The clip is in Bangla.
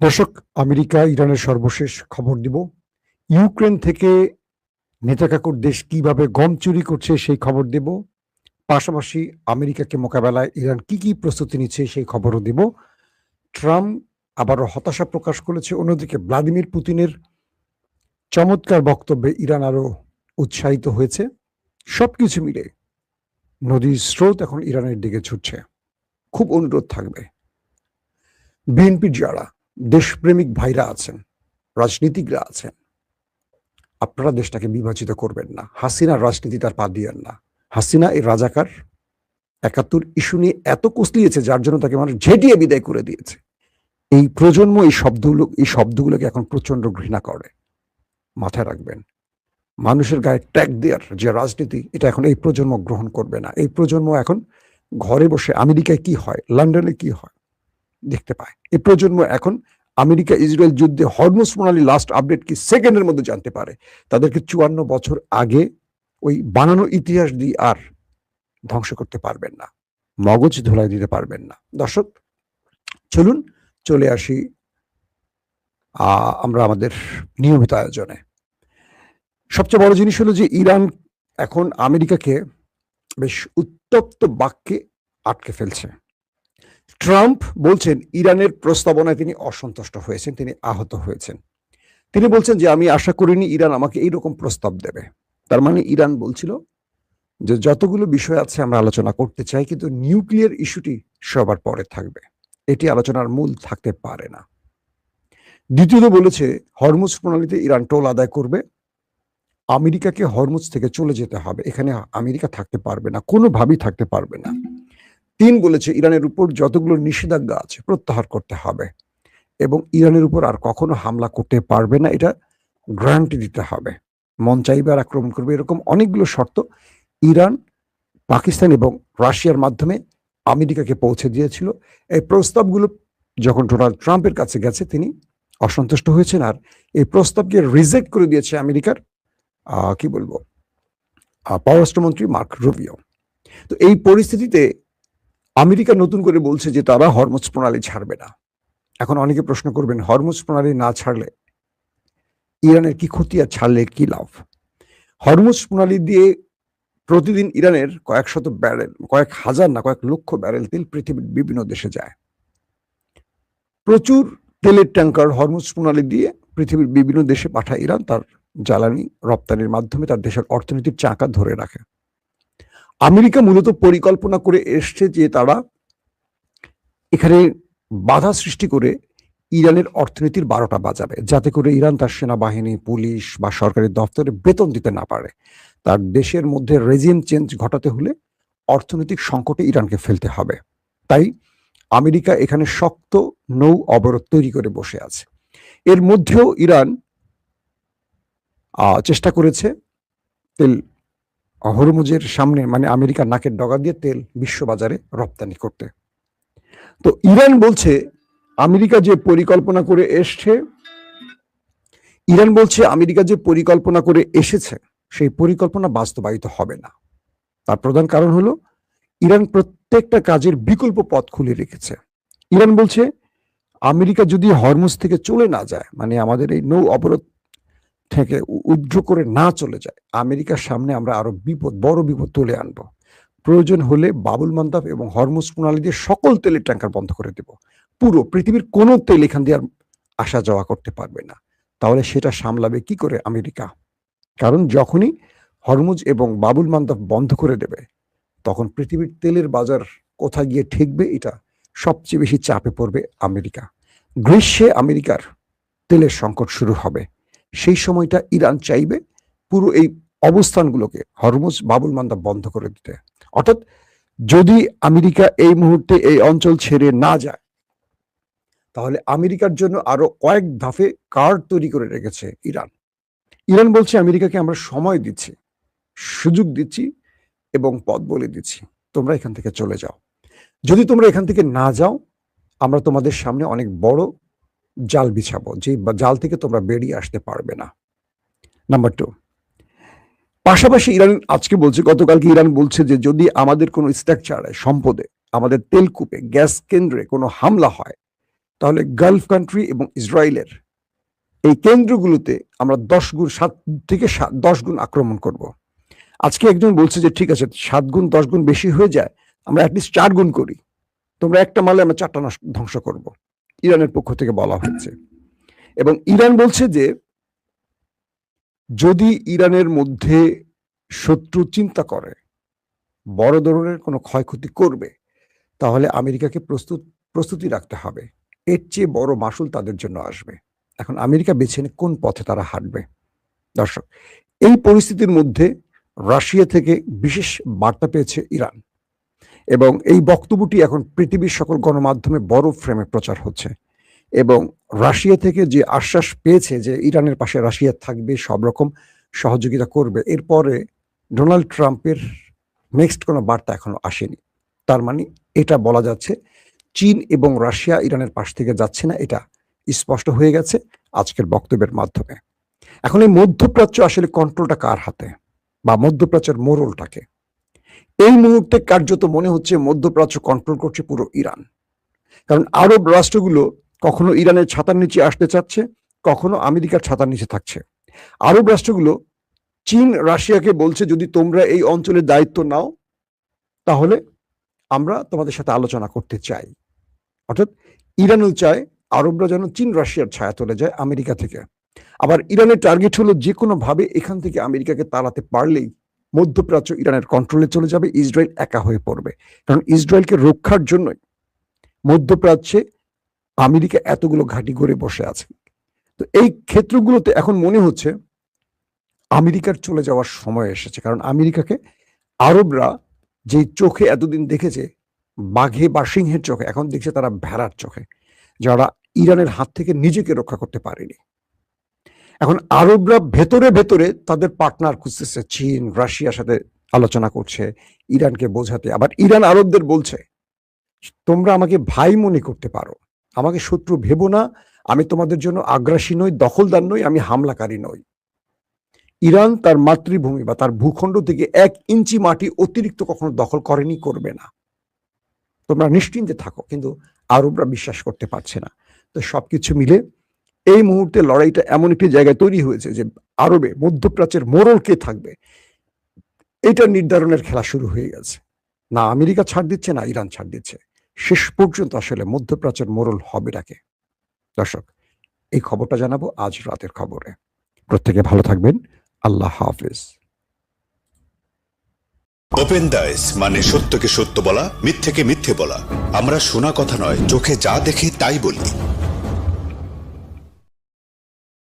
দর্শক, আমেরিকা ইরানের সর্বশেষ খবর দিব। ইউক্রেন থেকে নেতাকাকুর দেশ কিভাবে গম চুরি করছে সেই খবর দেব। পাশাপাশি আমেরিকাকে মোকাবেলায় ইরান কি কি প্রস্তুতি নিচ্ছে সেই খবরও দেব। ট্রাম্প আবারও হতাশা প্রকাশ করেছে, অন্যদিকে ভ্লাদিমির পুতিনের চমৎকার বক্তব্যে ইরান আরো উৎসাহিত হয়েছে। সবকিছু মিলে নদীর স্রোত এখন ইরানের দিকে ছুটছে। খুব অনুরোধ থাকবে, বিএনপির যারা দেশপ্রেমিক ভাইরা আছেন, রাজনীতিকরা আছেন, আপনারা দেশটাকে বিভাজিত করবেন না। হাসিনার রাজনীতি তার পা দিয়েন না। হাসিনা এই রাজাকার ৭১ ইস্যু নিয়ে এত কুচলিয়েছে, যার জন্য তাকে মানুষ ঝেঁটিয়ে বিদায় করে দিয়েছে। এই প্রজন্ম এই শব্দগুলোকে এখন প্রচন্ড ঘৃণা করে। মাথায় রাখবেন, মানুষের গায়ে ট্যাগ দেওয়ার যে রাজনীতি, এটা এখন এই প্রজন্ম গ্রহণ করবে না। এই প্রজন্ম এখন ঘরে বসে আমেরিকায় কি হয়, লন্ডনে কি হয় দেখতে পায়। এই প্রজন্ম এখন আমেরিকা ইসরায়েল যুদ্ধে হরমুজ প্রণালী লাস্ট আপডেট কি সেকেন্ডের মধ্যে জানতে পারে। তাদেরকে ৫৪ বছর আগে ওই বানানো ইতিহাস দিয়ে আর ধ্বংস করতে পারবেন না, মগজ ধোলাই দিতে পারবেন না। দর্শক, চলুন চলে আসি আমরা আমাদের নিয়মিত আয়োজনে। সবচেয়ে বড় জিনিস হলো যে ইরান এখন আমেরিকাকে বেশ উত্তপ্ত বাক্যে আটকে ফেলছে। ট্রাম্প বলছেন ইরানের প্রস্তাবনায় তিনি অসন্তুষ্ট হয়েছেন, তিনি আহত হয়েছেন। তিনি বলছেন যে আমি আশা করিনি ইরান আমাকে এইরকম প্রস্তাব দেবে। তার মানে ইরান বলছিল যে যতগুলো বিষয় আছে আমরা আলোচনা করতে চাই, কিন্তু নিউক্লিয়ার ইস্যুটি সবার পরে থাকবে, এটি আলোচনার মূল থাকতে পারে না। দ্বিতীয়ত বলেছে হরমুজ প্রণালীতে ইরান টোল আদায় করবে, আমেরিকাকে হরমুজ থেকে চলে যেতে হবে, এখানে আমেরিকা থাকতে পারবে না, কোনোভাবেই থাকতে পারবে না। ৩ বলেছে ইরানের উপর যতগুলো নিষেধাজ্ঞা আছে প্রত্যাহার করতে হবে এবং ইরানের উপর আর কখনো হামলা করতে পারবে না, এটা গ্যারান্টি দিতে হবে। মন চাইবে আর আক্রমণ করবে, এরকম অনেকগুলো শর্ত ইরান, পাকিস্তান এবং রাশিয়ার মাধ্যমে আমেরিকাকে পৌঁছে দিয়েছিল। এই প্রস্তাবগুলো যখন ডোনাল্ড ট্রাম্পের কাছে গেছে তিনি অসন্তুষ্ট হয়েছেন, আর এই প্রস্তাবকে রিজেক্ট করে দিয়েছে আমেরিকার কি বলবো পররাষ্ট্রমন্ত্রী মার্ক রুবিও। তো এই পরিস্থিতিতে আমেরিকা নতুন করে বলছে যে তারা হরমুজ প্রণালী ছাড়বে না। এখন অনেকে প্রশ্ন করবেন, হরমুজ প্রণালী না ছাড়লে ইরানের কি ক্ষতি আর ছাড়লে কি লাভ? হরমুজ প্রণালী দিয়ে প্রতিদিন ইরানের কয়েক শত ব্যারেল, কয়েক হাজার না কয়েক লক্ষ ব্যারেল তেল পৃথিবীর বিভিন্ন দেশে যায়। প্রচুর তেলের ট্যাঙ্কার হরমুজ প্রণালী দিয়ে পৃথিবীর বিভিন্ন দেশে পাঠায় ইরান, তার জ্বালানি রপ্তানির মাধ্যমে তার দেশের অর্থনীতির চাকা ধরে রাখে। আমেরিকা মূলত পরিকল্পনা করে এসছে যে তারা এখানে বাধা সৃষ্টি করে ইরানের অর্থনীতির ১২টা বাজাবে, যাতে করে ইরান তার সেনাবাহিনী, পুলিশ বা সরকারি দপ্তরে বেতন দিতে না পারে। তার দেশের মধ্যে রেজিম চেঞ্জ ঘটাতে হলে অর্থনৈতিক সংকটে ইরানকে ফেলতে হবে। তাই আমেরিকা এখানে শক্ত নৌ অবরোধ তৈরি করে বসে আছে। এর মধ্যেও ইরান চেষ্টা করেছে তেল হরমুজের সামনে, মানে আমেরিকার নাকের ডগা দিয়ে তেল বিশ্ববাজারে রপ্তানি করতে। তো ইরান বলছে আমেরিকা যে পরিকল্পনা করে এসেছে সেই পরিকল্পনা বাস্তবায়িত হবে না। তার প্রধান কারণ হলো ইরান প্রত্যেকটা কাজের বিকল্প পথ খুলে রেখেছে। ইরান বলছে আমেরিকা যদি হরমুজ থেকে চলে না যায়, মানে আমাদের এই নৌ অবরোধ থেকে উদ্র করে না চলে যায়, আমেরিকার সামনে আমরা আরো বড় বিপদ তুলে আনবো। প্রয়োজন হলে বাবুল মান্দাব এবং হরমুজ প্রণালী দিয়ে সকল তেলের ট্যাঙ্কার বন্ধ করে দেব। পুরো পৃথিবীর কোনো তেল এখান দিয়ে আর আসা যাওয়া করতে পারবে না। তাহলে সেটা সামলাবে কি করে আমেরিকা? কারণ যখনই হরমুজ এবং বাবুল মান্দাব বন্ধ করে দেবে, তখন পৃথিবীর তেলের বাজার কোথায় গিয়ে ঠেকবে, এটা সবচেয়ে বেশি চাপে পড়বে আমেরিকা। গ্রীষ্মে আমেরিকার তেলের সংকট শুরু হবে। সেই সময়টা ইরান চাইবে পুরো এই অবস্থানগুলোকে হরমুজ, বাবুল মান্দাব বন্ধ করে দিতে। অর্থাৎ যদি আমেরিকা এই মুহূর্তে এই অঞ্চল ছেড়ে না যায়, তাহলে আমেরিকার জন্য আরো কয়েক ধাপে কার্ড তৈরি করে রেখেছে ইরান। ইরান বলছে আমেরিকাকে আমরা সময় দিচ্ছি, সুযোগ দিচ্ছি এবং পথ বলে দিচ্ছি, তোমরা এখান থেকে চলে যাও। যদি তোমরা এখান থেকে না যাও, আমরা তোমাদের সামনে অনেক বড় জাল বিছাবো, যে জাল থেকে তোমরা বেরিয়ে আসতে পারবে না। নাম্বার 2, পাশাপাশি ইরান আজকে বলছে, গতকালকে ইরান বলছে যে যদি আমাদের কোনো স্ট্রাকচারে, সম্পদে, আমাদের তেলকূপে, গ্যাস কেন্দ্রে কোনো হামলা হয়, তাহলে গালফ কান্ট্রি এবং ইসরায়েলের এই কেন্দ্রগুলোতে আমরা 7 থেকে 10 গুণ আক্রমণ করব। আজকে একজন বলছে যে ঠিক আছে 7 গুণ 10 গুণ বেশি হয়ে যায়, আমরা অ্যাটলিস্ট 4 গুণ করি, তোমরা একটা মারলে আমরা 4টা ধ্বংস করব, ইরানের পক্ষ থেকে বলা হচ্ছে। এবং ইরান বলছে যে যদি ইরানের মধ্যে শত্রু চিন্তা করে বড় ধরনের কোনো ক্ষয়ক্ষতি করবে, তাহলে আমেরিকাকে প্রস্তুতি রাখতে হবে, এর চেয়ে বড় মাসুল তাদের জন্য আসবে। এখন আমেরিকা বেছে নেয় কোন পথে তারা হাঁটবে। দর্শক, এই পরিস্থিতির মধ্যে রাশিয়া থেকে বিশেষ বার্তা পেয়েছে ইরান, এবং এই বক্তব্যটি এখন পৃথিবীর সকল গণমাধ্যমে বড় ফ্রেমে প্রচার হচ্ছে। এবং রাশিয়া থেকে যে আশ্বাস পেয়েছে যে ইরানের পাশে রাশিয়া থাকবে, সব রকম সহযোগিতা করবে, এরপরে ডোনাল্ড ট্রাম্পের নেক্সট কোনো বার্তা এখনো আসেনি। তার মানে এটা বলা যাচ্ছে চীন এবং রাশিয়া ইরানের পাশ থেকে যাচ্ছে না, এটা স্পষ্ট হয়ে গেছে আজকের বক্তব্যের মাধ্যমে। এখন এই মধ্যপ্রাচ্য আসলে কন্ট্রোলটা কার হাতে, বা মধ্যপ্রাচ্যের মোড়লটাকে? এই মুহূর্তে কার্যত মনে হচ্ছে মধ্যপ্রাচ্য কন্ট্রোল করছে পুরো ইরান। কারণ আরব রাষ্ট্রগুলো কখনো ইরানের ছাতার নিচে আসতে চাচ্ছে, কখনো আমেরিকার ছাতার নিচে থাকছে। আরব রাষ্ট্রগুলো চীন রাশিয়াকে বলছে যদি তোমরা এই অঞ্চলের দায়িত্ব নাও তাহলে আমরা তোমাদের সাথে আলোচনা করতে চাই। অর্থাৎ ইরানও চায় আরবরা যেন চীন রাশিয়ার ছায়া চলে যায় আমেরিকা থেকে। আবার ইরানের টার্গেট হলো যে কোনো ভাবে এখান থেকে আমেরিকাকে তাড়াতে পারলেই মধ্যপ্রাচ্য ইরানের কন্ট্রোলে চলে যাবে, ইসরায়েল একা হয়ে পড়বে। কারণ ইসরায়েলকে রক্ষার জন্যই মধ্যপ্রাচ্যে আমেরিকা এতগুলো ঘাঁটি গড়ে বসে আছে। তো এই ক্ষেত্রগুলোতে এখন মনে হচ্ছে আমেরিকার চলে যাওয়ার সময় এসেছে। কারণ আমেরিকাকে আরবরা যে চোখে এতদিন দেখেছে বাঘে বা সিংহের চোখে, এখন দেখছে তারা ভেড়ার চোখে, যারা ইরানের হাত থেকে নিজেকে রক্ষা করতে পারেনি। এখন আরবরা ভেতরে ভেতরে তাদের পার্টনার খুঁজতেছে, চীন রাশিয়ার সাথে আলোচনা করছে ইরানকে বোঝাতে। আবার ইরান আরবদের বলছে তোমরা আমাকে ভাই মনে করতে পারো, আমাকে শত্রু ভেবো না, আমি তোমাদের জন্য আগ্রাসী নই, দখলদার নই, আমি হামলাকারী নই। ইরান তার মাতৃভূমি বা তার ভূখণ্ড থেকে 1 ইঞ্চি মাটি অতিরিক্ত কখনো দখল করেনি, করবে না, তোমরা নিশ্চিন্তে থাকো। কিন্তু আরবরা বিশ্বাস করতে পারছে না। তো সবকিছু মিলে এই মুহূর্তে লড়াইটা এমন একটি জায়গায় তৈরি হয়েছে যে আরবে মধ্যপ্রাচ্যের মোড়ল কে থাকবে এটা নির্ধারণের খেলা শুরু হয়ে গেছে। না আমেরিকা ছাড় দিচ্ছে, না ইরান ছাড় দিচ্ছে, শেষ পর্যন্ত আসলে মধ্যপ্রাচ্যের মোড়ল হবে ডাকে। দর্শক, এই খবরটা জানাবো আজ রাতের খবরে। প্রত্যেকে ভালো থাকবেন। আল্লাহ হাফিজ। ওপেন দাইস মানে সত্যকে সত্য বলা, মিথ্যেকে মিথ্যে বলা। আমরা শোনা কথা নয়, চোখে যা দেখি তাই বলি।